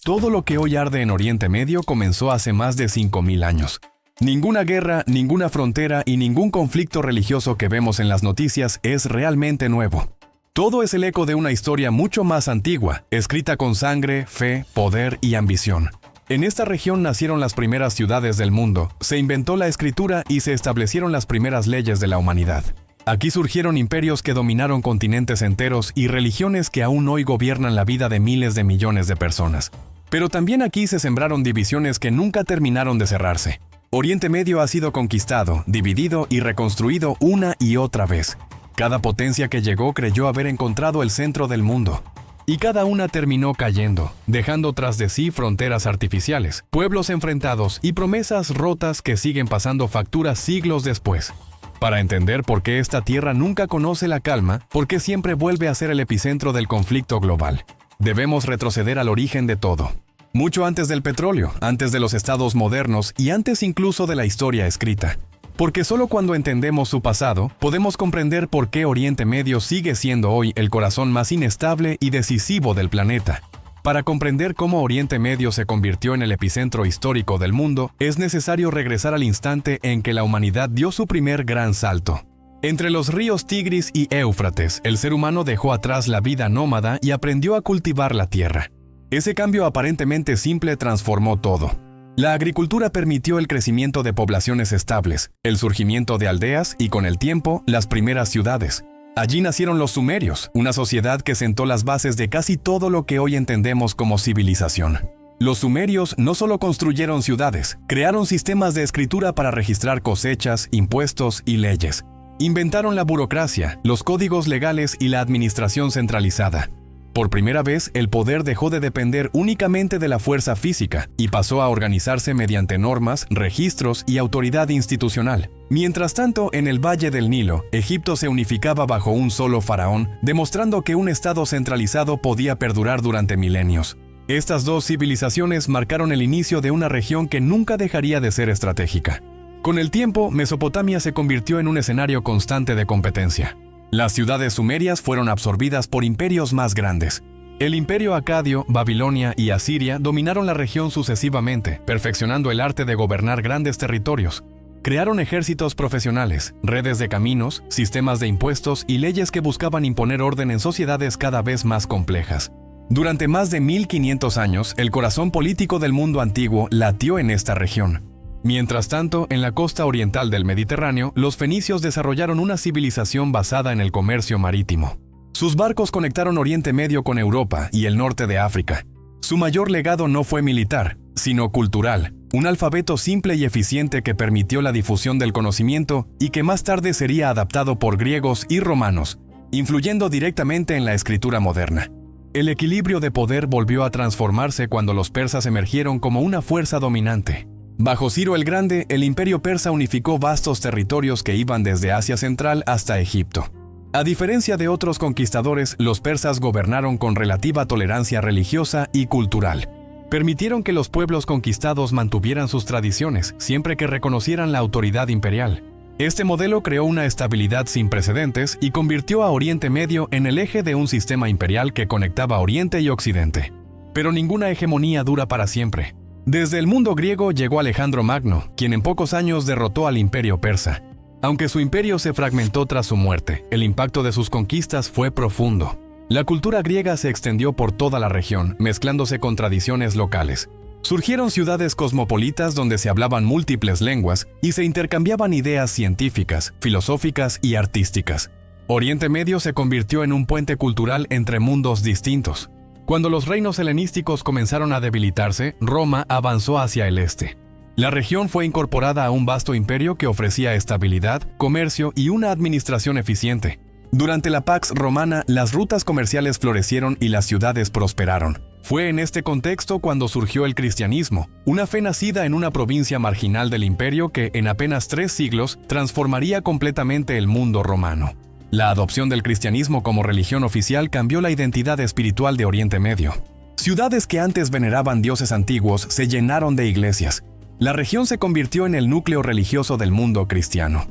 Todo lo que hoy arde en Oriente Medio comenzó hace más de 5.000 años. Ninguna guerra, ninguna frontera y ningún conflicto religioso que vemos en las noticias es realmente nuevo. Todo es el eco de una historia mucho más antigua, escrita con sangre, fe, poder y ambición. En esta región nacieron las primeras ciudades del mundo, se inventó la escritura y se establecieron las primeras leyes de la humanidad. Aquí surgieron imperios que dominaron continentes enteros y religiones que aún hoy gobiernan la vida de miles de millones de personas. Pero también aquí se sembraron divisiones que nunca terminaron de cerrarse. Oriente Medio ha sido conquistado, dividido y reconstruido una y otra vez. Cada potencia que llegó creyó haber encontrado el centro del mundo. Y cada una terminó cayendo, dejando tras de sí fronteras artificiales, pueblos enfrentados y promesas rotas que siguen pasando factura siglos después. Para entender por qué esta tierra nunca conoce la calma, por qué siempre vuelve a ser el epicentro del conflicto global, debemos retroceder al origen de todo. Mucho antes del petróleo, antes de los estados modernos y antes incluso de la historia escrita. Porque solo cuando entendemos su pasado, podemos comprender por qué Oriente Medio sigue siendo hoy el corazón más inestable y decisivo del planeta. Para comprender cómo Oriente Medio se convirtió en el epicentro histórico del mundo, es necesario regresar al instante en que la humanidad dio su primer gran salto. Entre los ríos Tigris y Éufrates, el ser humano dejó atrás la vida nómada y aprendió a cultivar la tierra. Ese cambio aparentemente simple transformó todo. La agricultura permitió el crecimiento de poblaciones estables, el surgimiento de aldeas y, con el tiempo, las primeras ciudades. Allí nacieron los sumerios, una sociedad que sentó las bases de casi todo lo que hoy entendemos como civilización. Los sumerios no solo construyeron ciudades, crearon sistemas de escritura para registrar cosechas, impuestos y leyes. Inventaron la burocracia, los códigos legales y la administración centralizada. Por primera vez, el poder dejó de depender únicamente de la fuerza física y pasó a organizarse mediante normas, registros y autoridad institucional. Mientras tanto, en el Valle del Nilo, Egipto se unificaba bajo un solo faraón, demostrando que un estado centralizado podía perdurar durante milenios. Estas dos civilizaciones marcaron el inicio de una región que nunca dejaría de ser estratégica. Con el tiempo, Mesopotamia se convirtió en un escenario constante de competencia. Las ciudades sumerias fueron absorbidas por imperios más grandes. El imperio acadio, Babilonia y Asiria dominaron la región sucesivamente, perfeccionando el arte de gobernar grandes territorios. Crearon ejércitos profesionales, redes de caminos, sistemas de impuestos y leyes que buscaban imponer orden en sociedades cada vez más complejas. Durante más de 1500 años, el corazón político del mundo antiguo latió en esta región. Mientras tanto, en la costa oriental del Mediterráneo, los fenicios desarrollaron una civilización basada en el comercio marítimo. Sus barcos conectaron Oriente Medio con Europa y el norte de África. Su mayor legado no fue militar, sino cultural, un alfabeto simple y eficiente que permitió la difusión del conocimiento y que más tarde sería adaptado por griegos y romanos, influyendo directamente en la escritura moderna. El equilibrio de poder volvió a transformarse cuando los persas emergieron como una fuerza dominante. Bajo Ciro el Grande, el imperio persa unificó vastos territorios que iban desde Asia Central hasta Egipto. A diferencia de otros conquistadores, los persas gobernaron con relativa tolerancia religiosa y cultural. Permitieron que los pueblos conquistados mantuvieran sus tradiciones, siempre que reconocieran la autoridad imperial. Este modelo creó una estabilidad sin precedentes y convirtió a Oriente Medio en el eje de un sistema imperial que conectaba Oriente y Occidente. Pero ninguna hegemonía dura para siempre. Desde el mundo griego llegó Alejandro Magno, quien en pocos años derrotó al imperio persa. Aunque su imperio se fragmentó tras su muerte, el impacto de sus conquistas fue profundo. La cultura griega se extendió por toda la región, mezclándose con tradiciones locales. Surgieron ciudades cosmopolitas donde se hablaban múltiples lenguas y se intercambiaban ideas científicas, filosóficas y artísticas. Oriente Medio se convirtió en un puente cultural entre mundos distintos. Cuando los reinos helenísticos comenzaron a debilitarse, Roma avanzó hacia el este. La región fue incorporada a un vasto imperio que ofrecía estabilidad, comercio y una administración eficiente. Durante la Pax Romana, las rutas comerciales florecieron y las ciudades prosperaron. Fue en este contexto cuando surgió el cristianismo, una fe nacida en una provincia marginal del imperio que, en apenas 3 siglos, transformaría completamente el mundo romano. La adopción del cristianismo como religión oficial cambió la identidad espiritual de Oriente Medio. Ciudades que antes veneraban dioses antiguos se llenaron de iglesias. La región se convirtió en el núcleo religioso del mundo cristiano.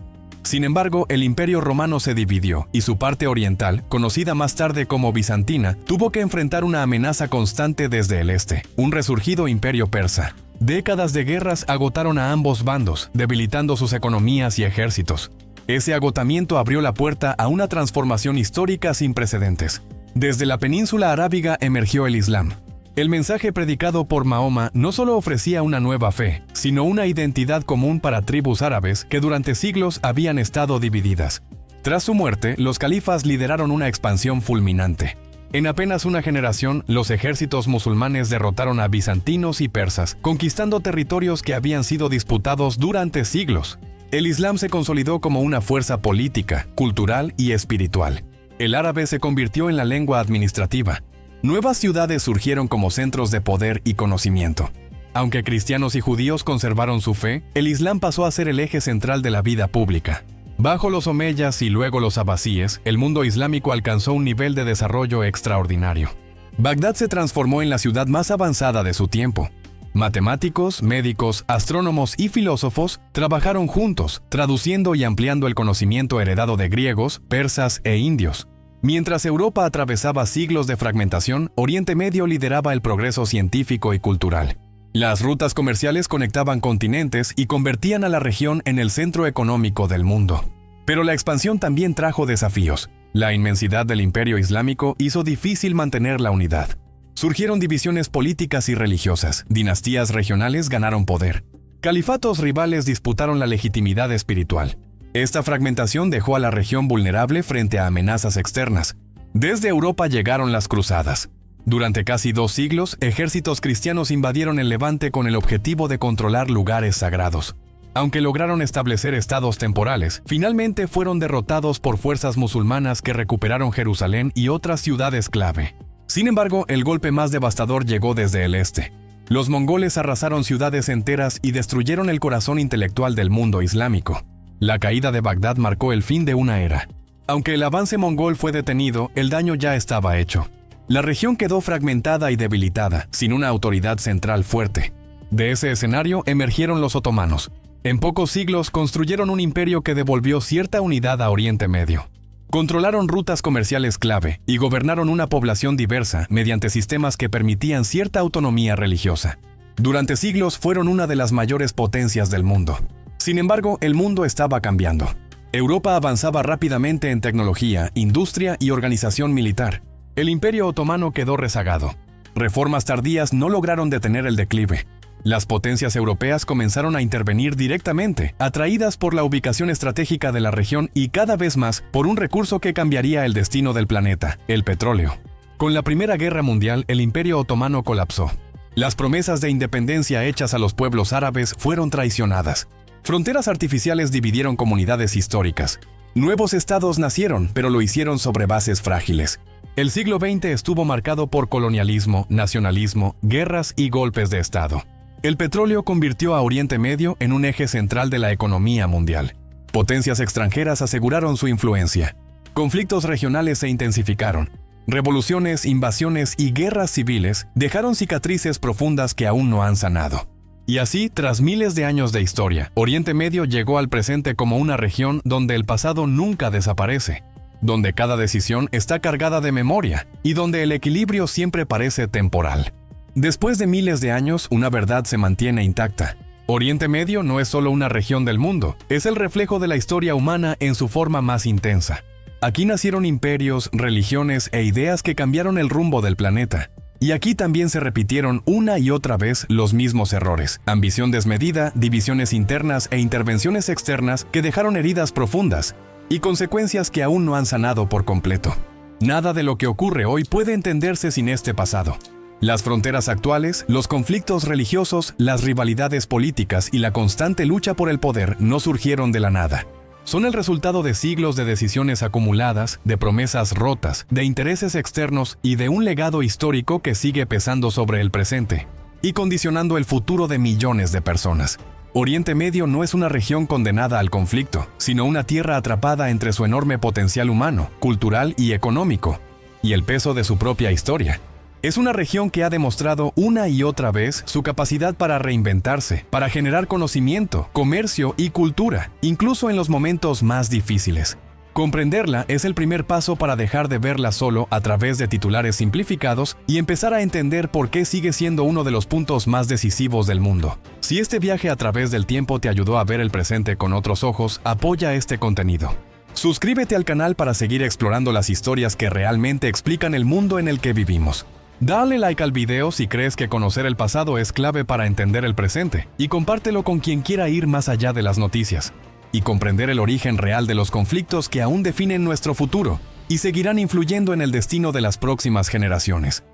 Sin embargo, el Imperio Romano se dividió y su parte oriental, conocida más tarde como Bizantina, tuvo que enfrentar una amenaza constante desde el este, un resurgido imperio persa. Décadas de guerras agotaron a ambos bandos, debilitando sus economías y ejércitos. Ese agotamiento abrió la puerta a una transformación histórica sin precedentes. Desde la península arábiga emergió el Islam. El mensaje predicado por Mahoma no solo ofrecía una nueva fe, sino una identidad común para tribus árabes que durante siglos habían estado divididas. Tras su muerte, los califas lideraron una expansión fulminante. En apenas una generación, los ejércitos musulmanes derrotaron a bizantinos y persas, conquistando territorios que habían sido disputados durante siglos. El Islam se consolidó como una fuerza política, cultural y espiritual. El árabe se convirtió en la lengua administrativa. Nuevas ciudades surgieron como centros de poder y conocimiento. Aunque cristianos y judíos conservaron su fe, el Islam pasó a ser el eje central de la vida pública. Bajo los omeyas y luego los abasíes, el mundo islámico alcanzó un nivel de desarrollo extraordinario. Bagdad se transformó en la ciudad más avanzada de su tiempo. Matemáticos, médicos, astrónomos y filósofos trabajaron juntos, traduciendo y ampliando el conocimiento heredado de griegos, persas e indios. Mientras Europa atravesaba siglos de fragmentación, Oriente Medio lideraba el progreso científico y cultural. Las rutas comerciales conectaban continentes y convertían a la región en el centro económico del mundo. Pero la expansión también trajo desafíos. La inmensidad del imperio islámico hizo difícil mantener la unidad. Surgieron divisiones políticas y religiosas, dinastías regionales ganaron poder. Califatos rivales disputaron la legitimidad espiritual. Esta fragmentación dejó a la región vulnerable frente a amenazas externas. Desde Europa llegaron las cruzadas. Durante casi 2 siglos, ejércitos cristianos invadieron el Levante con el objetivo de controlar lugares sagrados. Aunque lograron establecer estados temporales, finalmente fueron derrotados por fuerzas musulmanas que recuperaron Jerusalén y otras ciudades clave. Sin embargo, el golpe más devastador llegó desde el este. Los mongoles arrasaron ciudades enteras y destruyeron el corazón intelectual del mundo islámico. La caída de Bagdad marcó el fin de una era. Aunque el avance mongol fue detenido, el daño ya estaba hecho. La región quedó fragmentada y debilitada, sin una autoridad central fuerte. De ese escenario emergieron los otomanos. En pocos siglos construyeron un imperio que devolvió cierta unidad a Oriente Medio. Controlaron rutas comerciales clave y gobernaron una población diversa mediante sistemas que permitían cierta autonomía religiosa. Durante siglos fueron una de las mayores potencias del mundo. Sin embargo, el mundo estaba cambiando. Europa avanzaba rápidamente en tecnología, industria y organización militar. El Imperio Otomano quedó rezagado. Reformas tardías no lograron detener el declive. Las potencias europeas comenzaron a intervenir directamente, atraídas por la ubicación estratégica de la región y cada vez más por un recurso que cambiaría el destino del planeta, el petróleo. Con la Primera Guerra Mundial, el Imperio Otomano colapsó. Las promesas de independencia hechas a los pueblos árabes fueron traicionadas. Fronteras artificiales dividieron comunidades históricas. Nuevos estados nacieron, pero lo hicieron sobre bases frágiles. El siglo XX estuvo marcado por colonialismo, nacionalismo, guerras y golpes de estado. El petróleo convirtió a Oriente Medio en un eje central de la economía mundial. Potencias extranjeras aseguraron su influencia. Conflictos regionales se intensificaron. Revoluciones, invasiones y guerras civiles dejaron cicatrices profundas que aún no han sanado. Y así, tras miles de años de historia, Oriente Medio llegó al presente como una región donde el pasado nunca desaparece, donde cada decisión está cargada de memoria y donde el equilibrio siempre parece temporal. Después de miles de años, una verdad se mantiene intacta. Oriente Medio no es solo una región del mundo, es el reflejo de la historia humana en su forma más intensa. Aquí nacieron imperios, religiones e ideas que cambiaron el rumbo del planeta. Y aquí también se repitieron una y otra vez los mismos errores: ambición desmedida, divisiones internas e intervenciones externas que dejaron heridas profundas y consecuencias que aún no han sanado por completo. Nada de lo que ocurre hoy puede entenderse sin este pasado. Las fronteras actuales, los conflictos religiosos, las rivalidades políticas y la constante lucha por el poder no surgieron de la nada. Son el resultado de siglos de decisiones acumuladas, de promesas rotas, de intereses externos y de un legado histórico que sigue pesando sobre el presente y condicionando el futuro de millones de personas. Oriente Medio no es una región condenada al conflicto, sino una tierra atrapada entre su enorme potencial humano, cultural y económico, y el peso de su propia historia. Es una región que ha demostrado una y otra vez su capacidad para reinventarse, para generar conocimiento, comercio y cultura, incluso en los momentos más difíciles. Comprenderla es el primer paso para dejar de verla solo a través de titulares simplificados y empezar a entender por qué sigue siendo uno de los puntos más decisivos del mundo. Si este viaje a través del tiempo te ayudó a ver el presente con otros ojos, apoya este contenido. Suscríbete al canal para seguir explorando las historias que realmente explican el mundo en el que vivimos. Dale like al video si crees que conocer el pasado es clave para entender el presente y compártelo con quien quiera ir más allá de las noticias y comprender el origen real de los conflictos que aún definen nuestro futuro y seguirán influyendo en el destino de las próximas generaciones.